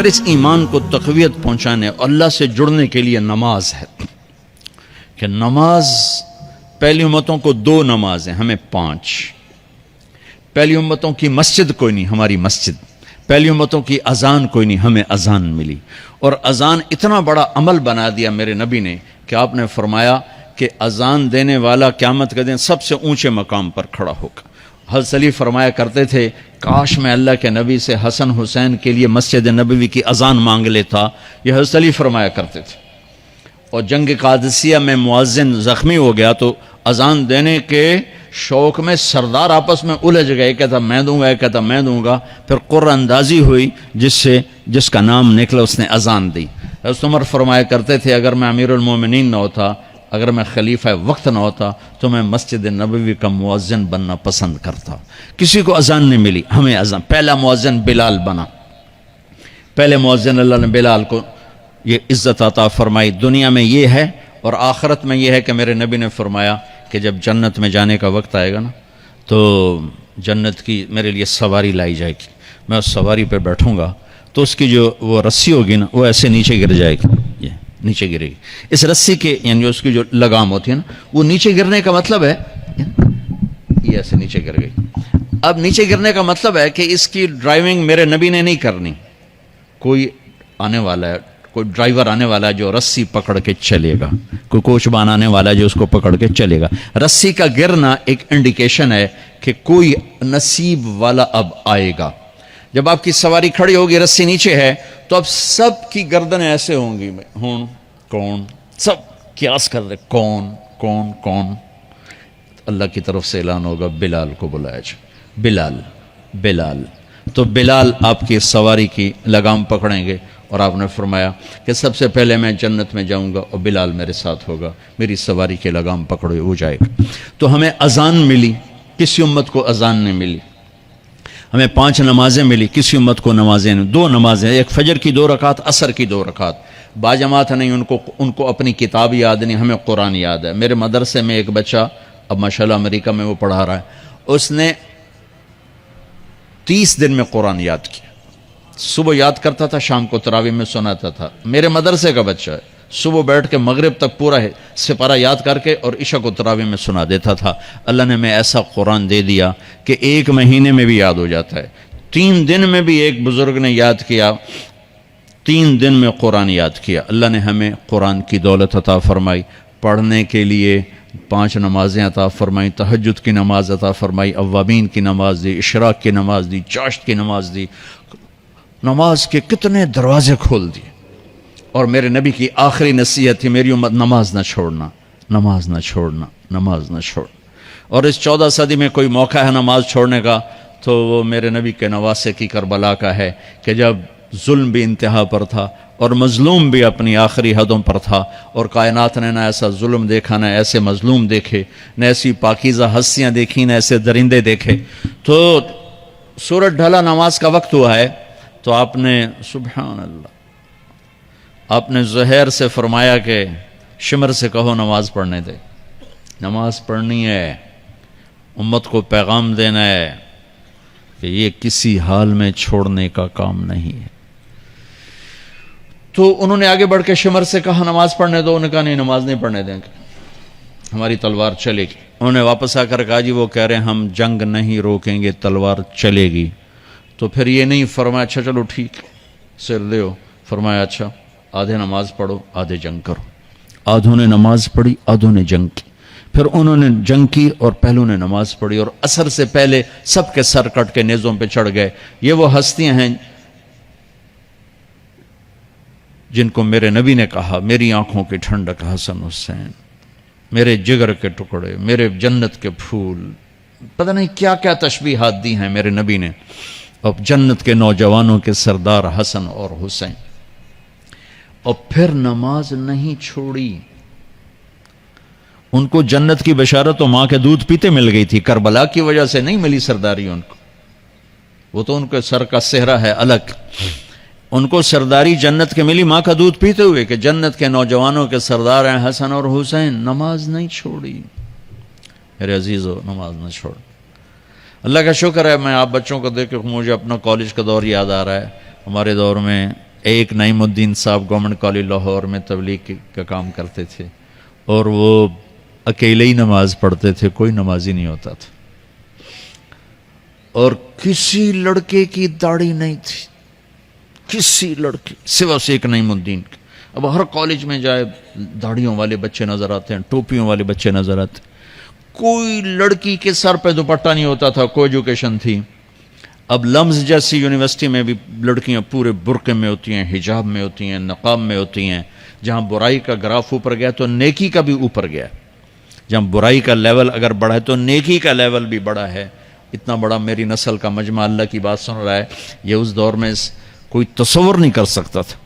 پھر اس ایمان کو تقویت پہنچانے اللہ سے جڑنے کے لیے نماز ہے کہ نماز پہلی امتوں کو 2 نمازیں، ہمیں 5۔ پہلی امتوں کی مسجد کوئی نہیں، ہماری مسجد۔ پہلی امتوں کی اذان کوئی نہیں، ہمیں اذان ملی۔ اور اذان اتنا بڑا عمل بنا دیا میرے نبی نے کہ آپ نے فرمایا کہ اذان دینے والا قیامت کے دن سب سے اونچے مقام پر کھڑا ہوگا۔ حضرت علی فرمایا کرتے تھے کاش میں اللہ کے نبی سے حسن حسین کے لیے مسجد نبوی کی اذان مانگ لیتا، یہ حضرت علی فرمایا کرتے تھے۔ اور جنگ قادسیہ میں مؤذن زخمی ہو گیا تو اذان دینے کے شوق میں سردار آپس میں الجھ گئے، کہتا میں دوں گا، ایک کہتا میں دوں گا۔ پھر قرہ اندازی ہوئی، جس کا نام نکلا اس نے اذان دی۔ حضرت عمر فرمایا کرتے تھے اگر میں امیر المومنین نہ ہوتا، اگر میں خلیفہ وقت نہ ہوتا تو میں مسجد نبوی کا مؤذن بننا پسند کرتا۔ کسی کو اذان نہیں ملی، ہمیں اذان۔ پہلا مؤذن بلال بنا، پہلے مؤذن اللہ نے بلال کو یہ عزت عطا فرمائی۔ دنیا میں یہ ہے اور آخرت میں یہ ہے کہ میرے نبی نے فرمایا کہ جب جنت میں جانے کا وقت آئے گا نا تو جنت کی میرے لیے سواری لائی جائے گی، میں اس سواری پہ بیٹھوں گا تو اس کی جو وہ رسی ہوگی نا وہ ایسے نیچے گر جائے گی، یہ نیچے گرے گی۔ اس رسی کے یعنی اس کی جو لگام ہوتی ہے نا وہ نیچے گرنے کا مطلب ہے یہ ایسے نیچے گر گئی۔ اب نیچے گرنے کا مطلب ہے کہ اس کی ڈرائیونگ میرے نبی نے نہیں کرنی، کوئی آنے والا ہے، کوئی ڈرائیور آنے والا ہے جو رسی پکڑ کے چلے گا، کوئی کوچبان آنے والا ہے جو اس کو پکڑ کے چلے گا۔ رسی کا گرنا ایک انڈیکیشن ہے کہ کوئی نصیب والا اب آئے گا۔ جب آپ کی سواری کھڑی ہوگی، رسی نیچے ہے، تو اب سب کی گردنیں ایسے ہوں گی، کون، سب قیاس کر رہے کون۔ اللہ کی طرف سے اعلان ہوگا بلال کو بلایا جائے، بلال۔ تو بلال آپ کی سواری کی لگام پکڑیں گے اور آپ نے فرمایا کہ سب سے پہلے میں جنت میں جاؤں گا اور بلال میرے ساتھ ہوگا، میری سواری کی لگام پکڑے وہ جائے گا۔ تو ہمیں اذان ملی، کسی امت کو اذان نہیں ملی۔ ہمیں 5 نمازیں ملی، کسی امت کو نمازیں نہیں۔ 2 نمازیں، ایک فجر کی 2 رکعت، عصر کی 2 رکعت۔ باجماعت نہیں، ان کو اپنی کتاب یاد نہیں، ہمیں قرآن یاد ہے۔ میرے مدرسے میں ایک بچہ اب ماشاءاللہ امریکہ میں وہ پڑھا رہا ہے، اس نے 30 دن میں قرآن یاد کیا۔ صبح یاد کرتا تھا، شام کو تراویح میں سناتا تھا۔ میرے مدرسے کا بچہ ہے، صبح بیٹھ کے مغرب تک پورا سپارہ یاد کر کے اور عشاء کو تراویح میں سنا دیتا تھا۔ اللہ نے میں ایسا قرآن دے دیا کہ 1 مہینے میں بھی یاد ہو جاتا ہے۔ 3 دن میں بھی ایک بزرگ نے یاد کیا، 3 دن میں قرآن یاد کیا۔ اللہ نے ہمیں قرآن کی دولت عطا فرمائی، پڑھنے کے لیے 5 نمازیں عطا فرمائی، تہجد کی نماز عطا فرمائی، اوابین کی نماز دی، اشراق کی نماز دی، چاشت کی نماز دی۔ نماز کے کتنے دروازے کھول دیے۔ اور میرے نبی کی آخری نصیحت تھی میری امت نماز نہ چھوڑنا، نماز نہ چھوڑنا، نماز نہ چھوڑنا۔ اور اس 14 صدی میں کوئی موقع ہے نماز چھوڑنے کا تو وہ میرے نبی کے نواسے کی کربلا کا ہے کہ جب ظلم بھی انتہا پر تھا اور مظلوم بھی اپنی آخری حدوں پر تھا، اور کائنات نے نہ ایسا ظلم دیکھا، نہ ایسے مظلوم دیکھے، نہ ایسی پاکیزہ ہستیاں دیکھی، نہ ایسے درندے دیکھے۔ تو سورج ڈھلا، نماز کا وقت ہوا ہے، تو آپ نے سبحان اللہ، آپ نے زہیر سے فرمایا کہ شمر سے کہو نماز پڑھنے دے، نماز پڑھنی ہے، امت کو پیغام دینا ہے کہ یہ کسی حال میں چھوڑنے کا کام نہیں ہے۔ تو انہوں نے آگے بڑھ کے شمر سے کہا نماز پڑھنے دو، انہوں نے کہا نہیں نماز نہیں پڑھنے دیں گے، ہماری تلوار چلے گی۔ انہوں نے واپس آ کر کہا جی وہ کہہ رہے ہیں ہم جنگ نہیں روکیں گے، تلوار چلے گی۔ تو پھر یہ نہیں فرمایا اچھا چلو ٹھیک سر دیو، فرمایا اچھا آدھے نماز پڑھو آدھے جنگ کرو۔ آدھوں نے نماز پڑھی، آدھوں نے جنگ کی۔ پھر انہوں نے جنگ کی اور پہلوں نے نماز پڑھی، اور عصر سے پہلے سب کے سر کٹ کے نیزوں پہ چڑھ گئے۔ یہ وہ ہستیاں ہیں جن کو میرے نبی نے کہا میری آنکھوں کی ٹھنڈک حسن حسین، میرے جگر کے ٹکڑے، میرے جنت کے پھول، پتہ نہیں کیا کیا تشبیہات دی ہیں میرے نبی نے۔ اب جنت کے نوجوانوں کے سردار حسن اور حسین، اور پھر نماز نہیں چھوڑی۔ ان کو جنت کی بشارت تو ماں کے دودھ پیتے مل گئی تھی، کربلا کی وجہ سے نہیں ملی سرداری ان کو، وہ تو ان کے سر کا صحرا ہے الگ۔ ان کو سرداری جنت کے ملی ماں کا دودھ پیتے ہوئے کہ جنت کے نوجوانوں کے سردار ہیں حسن اور حسین۔ نماز نہیں چھوڑی میرے عزیزو، نماز نہ چھوڑ۔ اللہ کا شکر ہے، میں آپ بچوں کو دیکھ کے مجھے اپنا کالج کا دور یاد آ رہا ہے۔ ہمارے دور میں ایک نعیم الدین صاحب گورنمنٹ کالج لاہور میں تبلیغ کا کام کرتے تھے، اور وہ اکیلے ہی نماز پڑھتے تھے، کوئی نمازی نہیں ہوتا تھا، اور کسی لڑکے کی داڑھی نہیں تھی، کسی لڑکے سوا سے ایک نعیم الدین کے۔ اب ہر کالج میں جائے داڑھیوں والے بچے نظر آتے ہیں، ٹوپیوں والے بچے نظر آتے ہیں، کوئی لڑکی کے سر پہ دوپٹہ نہیں ہوتا تھا، کوئی ایجوکیشن تھی۔ اب لمز جیسی یونیورسٹی میں بھی لڑکیاں پورے برقعے میں ہوتی ہیں، حجاب میں ہوتی ہیں، نقاب میں ہوتی ہیں۔ جہاں برائی کا گراف اوپر گیا تو نیکی کا بھی اوپر گیا، جہاں برائی کا لیول اگر بڑھا ہے تو نیکی کا لیول بھی بڑا ہے۔ اتنا بڑا میری نسل کا مجمع اللہ کی بات سن رہا ہے، یہ اس دور میں کوئی تصور نہیں کر سکتا تھا۔